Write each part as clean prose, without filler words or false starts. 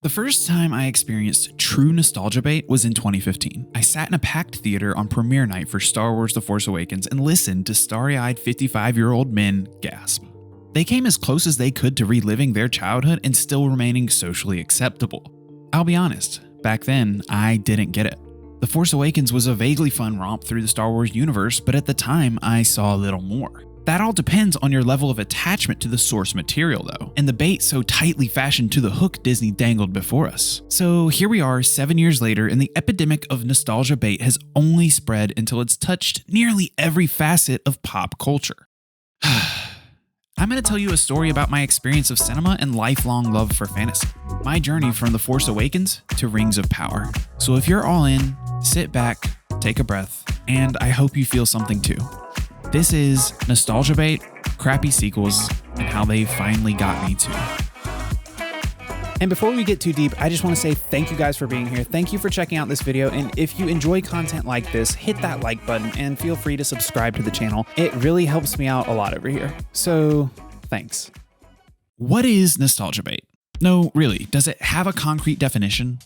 The first time I experienced true nostalgia bait was in 2015. I sat in a packed theater on premiere night for Star Wars The Force Awakens and listened to starry-eyed 55-year-old men gasp. They came as close as they could to reliving their childhood and still remaining socially acceptable. I'll be honest, back then, I didn't get it. The Force Awakens was a vaguely fun romp through the Star Wars universe, but at the time, I saw a little more. That all depends on your level of attachment to the source material though, and the bait so tightly fashioned to the hook Disney dangled before us. So here we are 7 years later, and the epidemic of nostalgia bait has only spread until it's touched nearly every facet of pop culture. I'm going to tell you a story about my experience of cinema and lifelong love for fantasy. My journey from The Force Awakens to Rings of Power. So if you're all in, sit back, take a breath, and I hope you feel something too. This is Nostalgia Bait, Crappy Sequels, and How They Finally Got Me Too. And before we get too deep, I just want to say thank you guys for being here. Thank you for checking out this video. And if you enjoy content like this, hit that like button and feel free to subscribe to the channel. It really helps me out a lot over here. So thanks. What is nostalgia bait? No, really, does it have a concrete definition?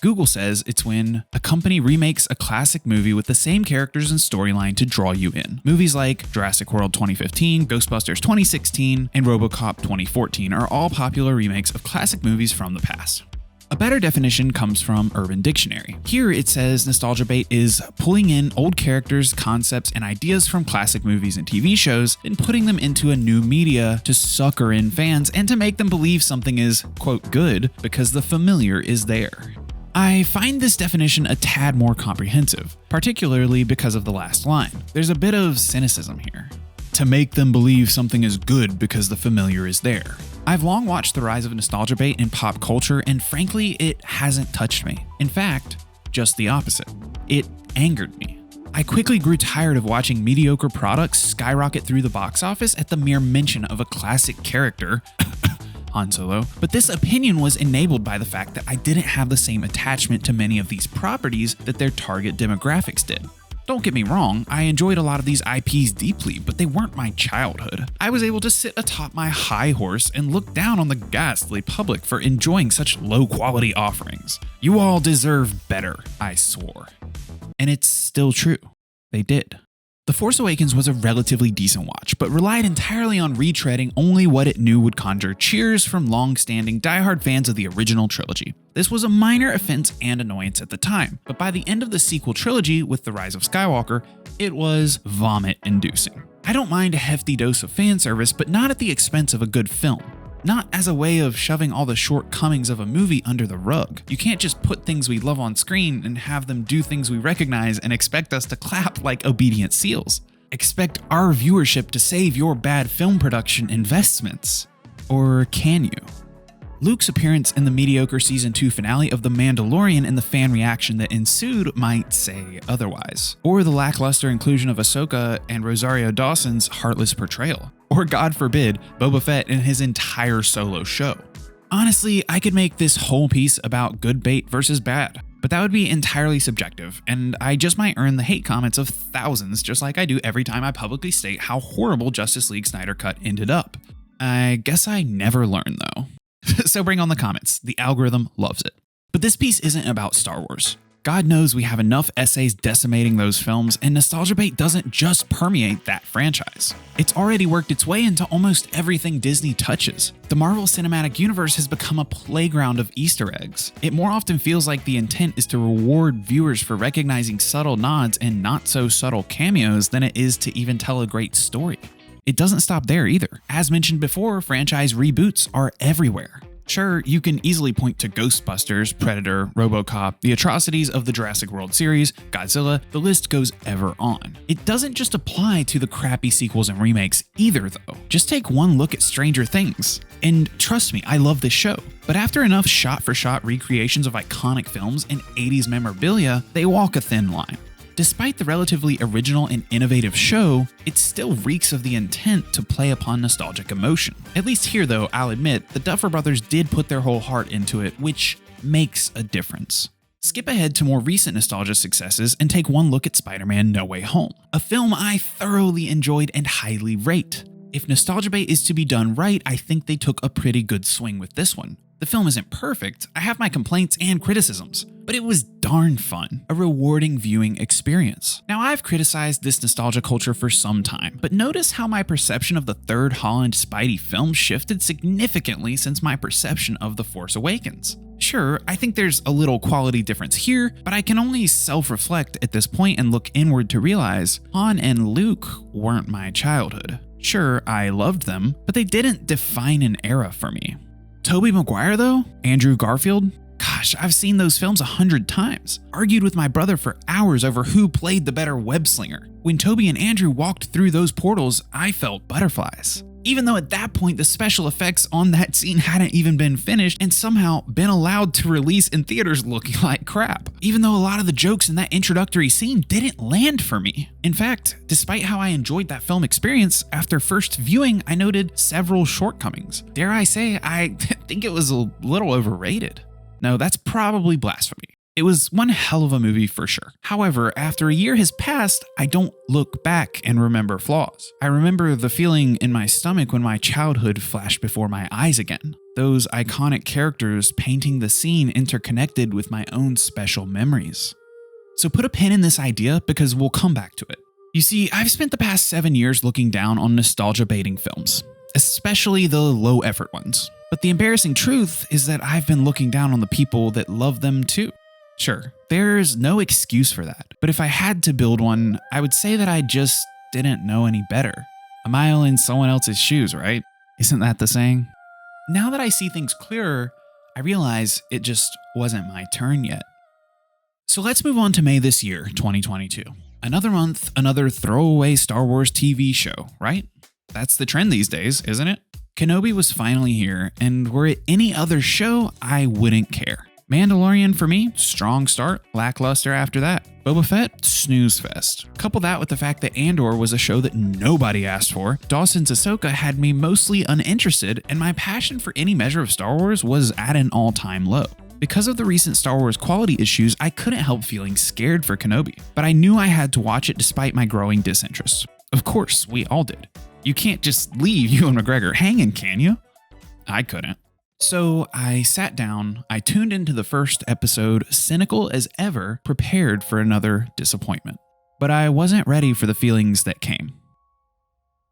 Google says it's when a company remakes a classic movie with the same characters and storyline to draw you in. Movies like Jurassic World 2015, Ghostbusters 2016, and RoboCop 2014 are all popular remakes of classic movies from the past. A better definition comes from Urban Dictionary. Here it says nostalgia bait is pulling in old characters, concepts, and ideas from classic movies and TV shows and putting them into a new media to sucker in fans and to make them believe something is, quote, good because the familiar is there. I find this definition a tad more comprehensive, particularly because of the last line. There's a bit of cynicism here. To make them believe something is good because the familiar is there. I've long watched the rise of nostalgia bait in pop culture, and frankly, it hasn't touched me. In fact, just the opposite. It angered me. I quickly grew tired of watching mediocre products skyrocket through the box office at the mere mention of a classic character, Han Solo, but this opinion was enabled by the fact that I didn't have the same attachment to many of these properties that their target demographics did. Don't get me wrong, I enjoyed a lot of these IPs deeply, but they weren't my childhood. I was able to sit atop my high horse and look down on the ghastly public for enjoying such low-quality offerings. You all deserve better, I swore. And it's still true. They did. The Force Awakens was a relatively decent watch, but relied entirely on retreading only what it knew would conjure cheers from long-standing diehard fans of the original trilogy. This was a minor offense and annoyance at the time, but by the end of the sequel trilogy with The Rise of Skywalker, it was vomit-inducing. I don't mind a hefty dose of fan service, but not at the expense of a good film. Not as a way of shoving all the shortcomings of a movie under the rug. You can't just put things we love on screen and have them do things we recognize and expect us to clap like obedient seals. Expect our viewership to save your bad film production investments. Or can you? Luke's appearance in the mediocre Season 2 finale of The Mandalorian and the fan reaction that ensued might say otherwise. Or the lackluster inclusion of Ahsoka and Rosario Dawson's heartless portrayal. Or, God forbid, Boba Fett and his entire solo show. Honestly, I could make this whole piece about good bait versus bad, but that would be entirely subjective, and I just might earn the hate comments of thousands just like I do every time I publicly state how horrible Justice League Snyder Cut ended up. I guess I never learn though. So bring on the comments, the algorithm loves it. But this piece isn't about Star Wars. God knows we have enough essays decimating those films, and nostalgia bait doesn't just permeate that franchise. It's already worked its way into almost everything Disney touches. The Marvel Cinematic Universe has become a playground of Easter eggs. It more often feels like the intent is to reward viewers for recognizing subtle nods and not so subtle cameos than it is to even tell a great story. It doesn't stop there either. As mentioned before, franchise reboots are everywhere. Sure, you can easily point to Ghostbusters, Predator, RoboCop, the atrocities of the Jurassic World series, Godzilla, the list goes ever on. It doesn't just apply to the crappy sequels and remakes either though. Just take one look at Stranger Things. And trust me, I love this show. But after enough shot-for-shot recreations of iconic films and 80s memorabilia, they walk a thin line. Despite the relatively original and innovative show, it still reeks of the intent to play upon nostalgic emotion. At least here though, I'll admit, the Duffer Brothers did put their whole heart into it, which makes a difference. Skip ahead to more recent nostalgia successes and take one look at Spider-Man No Way Home, a film I thoroughly enjoyed and highly rate. If nostalgia bait is to be done right, I think they took a pretty good swing with this one. The film isn't perfect, I have my complaints and criticisms, but it was darn fun, a rewarding viewing experience. Now, I've criticized this nostalgia culture for some time, but notice how my perception of the third Holland Spidey film shifted significantly since my perception of The Force Awakens. Sure, I think there's a little quality difference here, but I can only self-reflect at this point and look inward to realize Han and Luke weren't my childhood. Sure, I loved them, but they didn't define an era for me. Tobey Maguire though? Andrew Garfield? Gosh, I've seen those films 100 times. Argued with my brother for hours over who played the better web slinger. When Tobey and Andrew walked through those portals, I felt butterflies. Even though at that point the special effects on that scene hadn't even been finished and somehow been allowed to release in theaters looking like crap. Even though a lot of the jokes in that introductory scene didn't land for me. In fact, despite how I enjoyed that film experience, after first viewing I noted several shortcomings. Dare I say, I think it was a little overrated. No, that's probably blasphemy. It was one hell of a movie for sure. However, after a year has passed, I don't look back and remember flaws. I remember the feeling in my stomach when my childhood flashed before my eyes again. Those iconic characters painting the scene interconnected with my own special memories. So put a pin in this idea because we'll come back to it. You see, I've spent the past 7 years looking down on nostalgia baiting films, especially the low effort ones. But the embarrassing truth is that I've been looking down on the people that love them too. Sure, there's no excuse for that, but if I had to build one, I would say that I just didn't know any better. A mile in someone else's shoes, right? Isn't that the saying? Now that I see things clearer, I realize it just wasn't my turn yet. So let's move on to May this year, 2022. Another month, another throwaway Star Wars TV show, right? That's the trend these days, isn't it? Kenobi was finally here, and were it any other show, I wouldn't care. Mandalorian for me, strong start, lackluster after that. Boba Fett, snooze fest. Couple that with the fact that Andor was a show that nobody asked for, Dawson's Ahsoka had me mostly uninterested, and my passion for any measure of Star Wars was at an all-time low. Because of the recent Star Wars quality issues, I couldn't help feeling scared for Kenobi, but I knew I had to watch it despite my growing disinterest. Of course, we all did. You can't just leave Ewan McGregor hanging, can you? I couldn't. So I sat down, I tuned into the first episode, cynical as ever, prepared for another disappointment. But I wasn't ready for the feelings that came.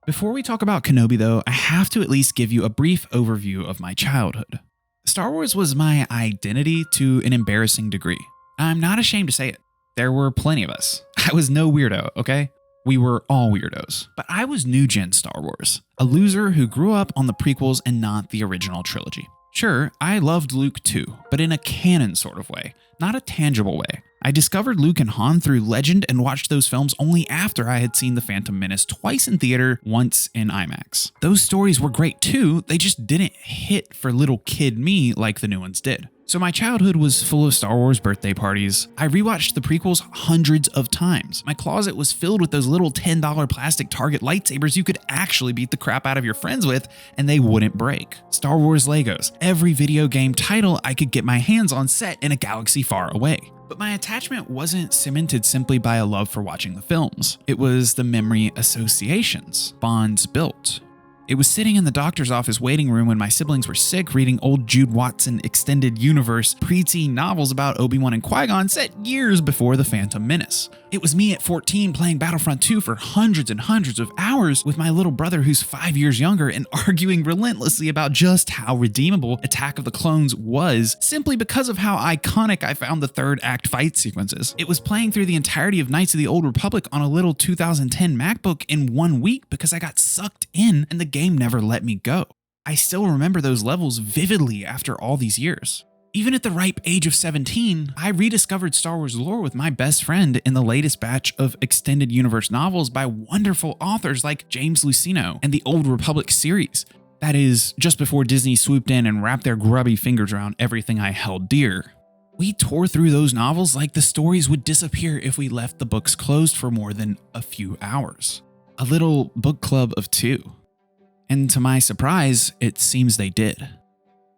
Before we talk about Kenobi though, I have to at least give you a brief overview of my childhood. Star Wars was my identity to an embarrassing degree. I'm not ashamed to say it. There were plenty of us. I was no weirdo, okay? We were all weirdos. But I was new gen Star Wars, a loser who grew up on the prequels and not the original trilogy. Sure, I loved Luke too, but in a canon sort of way, not a tangible way. I discovered Luke and Han through legend and watched those films only after I had seen The Phantom Menace twice in theater, once in IMAX. Those stories were great too, they just didn't hit for little kid me like the new ones did. So my childhood was full of Star Wars birthday parties. I rewatched the prequels hundreds of times. My closet was filled with those little $10 plastic Target lightsabers you could actually beat the crap out of your friends with and they wouldn't break. Star Wars Legos, every video game title I could get my hands on set in a galaxy far away. But my attachment wasn't cemented simply by a love for watching the films. It was the memory associations bonds built. It was sitting in the doctor's office waiting room when my siblings were sick reading old Jude Watson extended universe preteen novels about Obi-Wan and Qui-Gon set years before The Phantom Menace. It was me at 14 playing Battlefront 2 for hundreds and hundreds of hours with my little brother who's 5 years younger and arguing relentlessly about just how redeemable Attack of the Clones was simply because of how iconic I found the third act fight sequences. It was playing through the entirety of Knights of the Old Republic on a little 2010 MacBook in 1 week because I got sucked in and the game never let me go. I still remember those levels vividly after all these years. Even at the ripe age of 17, I rediscovered Star Wars lore with my best friend in the latest batch of extended universe novels by wonderful authors like James Luceno and the Old Republic series. That is, just before Disney swooped in and wrapped their grubby fingers around everything I held dear. We tore through those novels like the stories would disappear if we left the books closed for more than a few hours. A little book club of two. And to my surprise, it seems they did.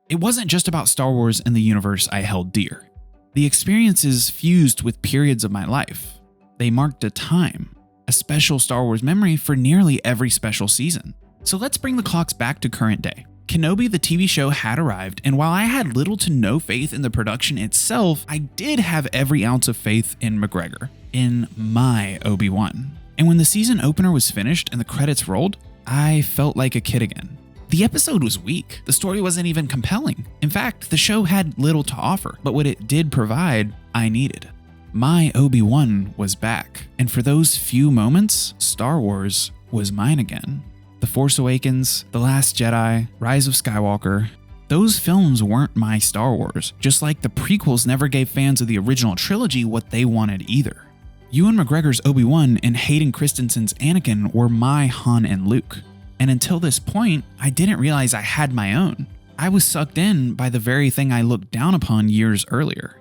It wasn't just about Star Wars and the universe I held dear. The experiences fused with periods of my life. They marked a time, a special Star Wars memory for nearly every special season. So let's bring the clocks back to current day. Kenobi, the TV show, had arrived, and while I had little to no faith in the production itself, I did have every ounce of faith in McGregor, in my Obi-Wan. And when the season opener was finished and the credits rolled, I felt like a kid again. The episode was weak. The story wasn't even compelling. In fact, the show had little to offer, but what it did provide, I needed. My Obi-Wan was back, and for those few moments, Star Wars was mine again. The Force Awakens, The Last Jedi, Rise of Skywalker, those films weren't my Star Wars, just like the prequels never gave fans of the original trilogy what they wanted either. Ewan McGregor's Obi-Wan and Hayden Christensen's Anakin were my Han and Luke. And until this point, I didn't realize I had my own. I was sucked in by the very thing I looked down upon years earlier.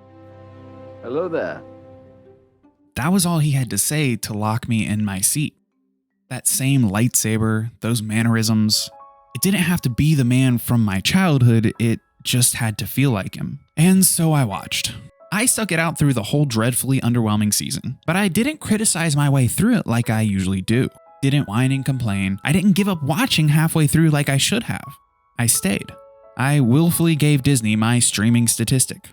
Hello there. That was all he had to say to lock me in my seat. That same lightsaber, those mannerisms. It didn't have to be the man from my childhood, it just had to feel like him. And so I watched. I stuck it out through the whole dreadfully underwhelming season, but I didn't criticize my way through it like I usually do. Didn't whine and complain. I didn't give up watching halfway through like I should have. I stayed. I willfully gave Disney my streaming statistic.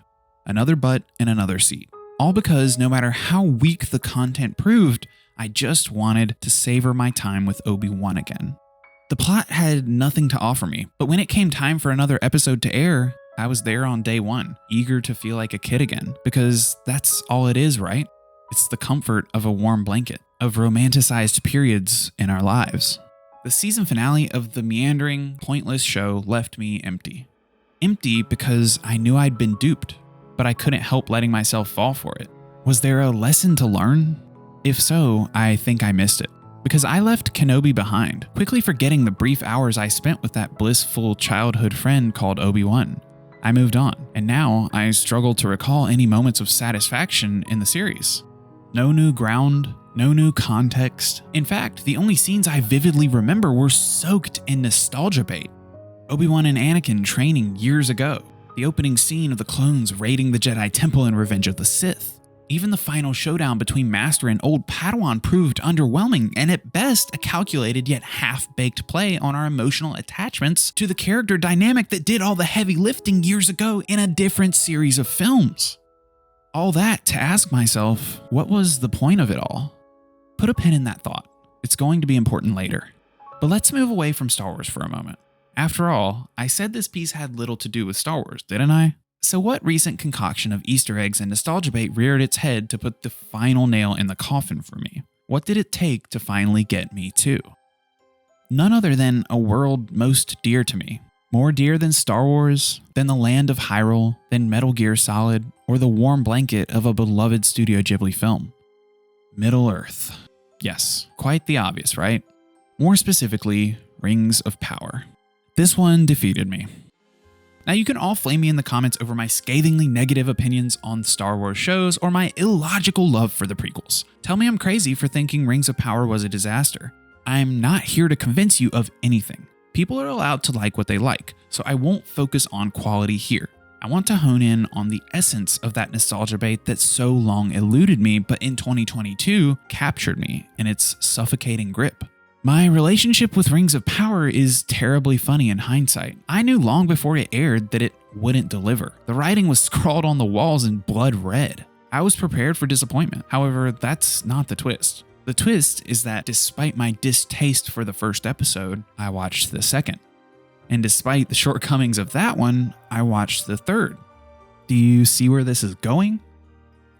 Another butt in another seat. All because no matter how weak the content proved, I just wanted to savor my time with Obi-Wan again. The plot had nothing to offer me, but when it came time for another episode to air, I was there on day one, eager to feel like a kid again, because that's all it is, right? It's the comfort of a warm blanket, of romanticized periods in our lives. The season finale of the meandering, pointless show left me empty. Empty because I knew I'd been duped, but I couldn't help letting myself fall for it. Was there a lesson to learn? If so, I think I missed it, because I left Kenobi behind, quickly forgetting the brief hours I spent with that blissful childhood friend called Obi-Wan. I moved on, and now I struggle to recall any moments of satisfaction in the series. No new ground, no new context. In fact, the only scenes I vividly remember were soaked in nostalgia bait. Obi-Wan and Anakin training years ago, the opening scene of the clones raiding the Jedi Temple in Revenge of the Sith. Even the final showdown between Master and old Padawan proved underwhelming and at best a calculated yet half-baked play on our emotional attachments to the character dynamic that did all the heavy lifting years ago in a different series of films. All that to ask myself, what was the point of it all? Put a pin in that thought. It's going to be important later. But let's move away from Star Wars for a moment. After all, I said this piece had little to do with Star Wars, didn't I? So what recent concoction of Easter eggs and nostalgia bait reared its head to put the final nail in the coffin for me? What did it take to finally get me too? None other than a world most dear to me. More dear than Star Wars, than the land of Hyrule, than Metal Gear Solid, or the warm blanket of a beloved Studio Ghibli film. Middle-earth. Yes, quite the obvious, right? More specifically, Rings of Power. This one defeated me. Now you can all flame me in the comments over my scathingly negative opinions on Star Wars shows or my illogical love for the prequels. Tell me I'm crazy for thinking Rings of Power was a disaster. I'm not here to convince you of anything. People are allowed to like what they like, so I won't focus on quality here. I want to hone in on the essence of that nostalgia bait that so long eluded me, but in 2022 captured me in its suffocating grip. My relationship with Rings of Power is terribly funny in hindsight. I knew long before it aired that it wouldn't deliver. The writing was scrawled on the walls in blood red. I was prepared for disappointment. However, that's not the twist. The twist is that despite my distaste for the first episode, I watched the second. And despite the shortcomings of that one, I watched the third. Do you see where this is going?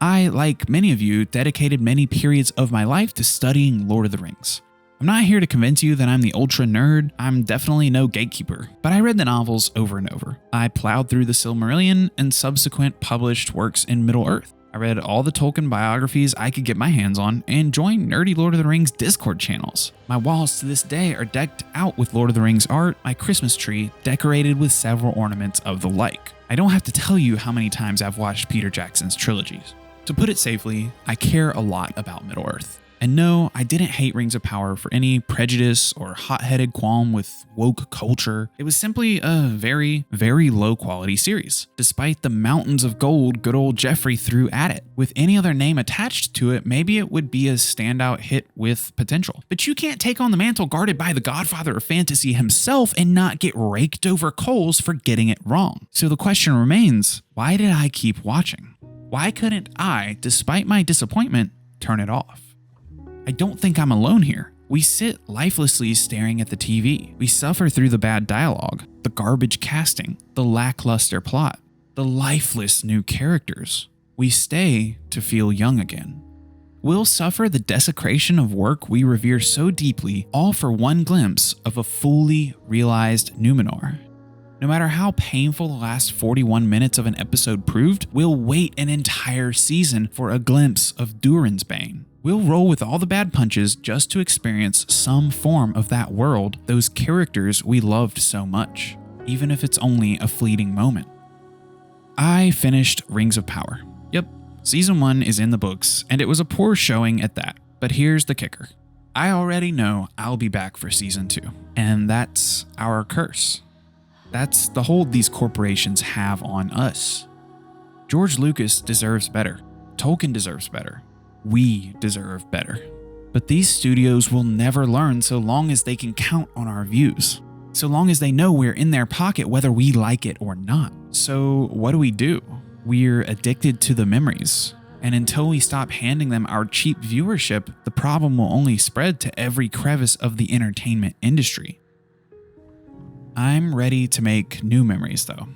I, like many of you, dedicated many periods of my life to studying Lord of the Rings. I'm not here to convince you that I'm the ultra nerd. I'm definitely no gatekeeper, but I read the novels over and over. I plowed through the Silmarillion and subsequent published works in Middle-earth. I read all the Tolkien biographies I could get my hands on and joined nerdy Lord of the Rings Discord channels. My walls to this day are decked out with Lord of the Rings art, my Christmas tree decorated with several ornaments of the like. I don't have to tell you how many times I've watched Peter Jackson's trilogies. To put it safely, I care a lot about Middle-earth. And no, I didn't hate Rings of Power for any prejudice or hot-headed qualm with woke culture. It was simply a very, very low-quality series, despite the mountains of gold good old Jeffrey threw at it. With any other name attached to it, maybe it would be a standout hit with potential. But you can't take on the mantle guarded by the godfather of fantasy himself and not get raked over coals for getting it wrong. So the question remains, why did I keep watching? Why couldn't I, despite my disappointment, turn it off? I don't think I'm alone here. We sit lifelessly staring at the TV. We suffer through the bad dialogue, the garbage casting, the lackluster plot, the lifeless new characters. We stay to feel young again. We'll suffer the desecration of work we revere so deeply, all for one glimpse of a fully realized Numenor. No matter how painful the last 41 minutes of an episode proved, we'll wait an entire season for a glimpse of Durin's Bane. We'll roll with all the bad punches just to experience some form of that world, those characters we loved so much, even if it's only a fleeting moment. I finished Rings of Power. Yep, Season 1 is in the books, and it was a poor showing at that. But here's the kicker. I already know I'll be back for Season 2, and that's our curse. That's the hold these corporations have on us. George Lucas deserves better. Tolkien deserves better. We deserve better. But these studios will never learn so long as they can count on our views. So long as they know we're in their pocket whether we like it or not. So what do? We're addicted to the memories. And until we stop handing them our cheap viewership, the problem will only spread to every crevice of the entertainment industry. I'm ready to make new memories though.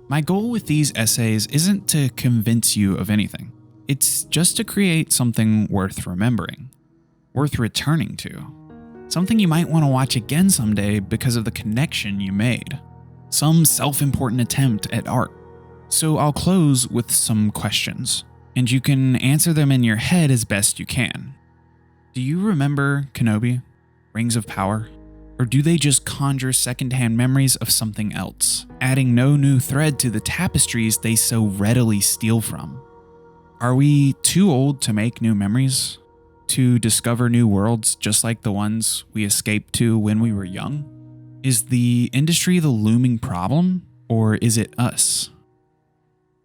My goal with these essays isn't to convince you of anything. It's just to create something worth remembering, worth returning to. Something you might want to watch again someday because of the connection you made. Some self-important attempt at art. So I'll close with some questions, and you can answer them in your head as best you can. Do you remember Kenobi? Rings of Power? Or do they just conjure secondhand memories of something else, adding no new thread to the tapestries they so readily steal from? Are we too old to make new memories? To discover new worlds just like the ones we escaped to when we were young? Is the industry the looming problem, or is it us?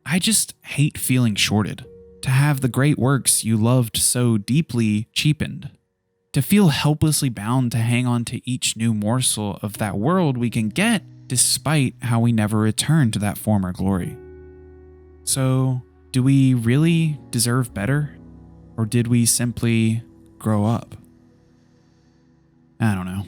I just hate feeling shorted. To have the great works you loved so deeply cheapened. To feel helplessly bound to hang on to each new morsel of that world we can get, despite how we never return to that former glory. So, do we really deserve better? Or did we simply grow up? I don't know.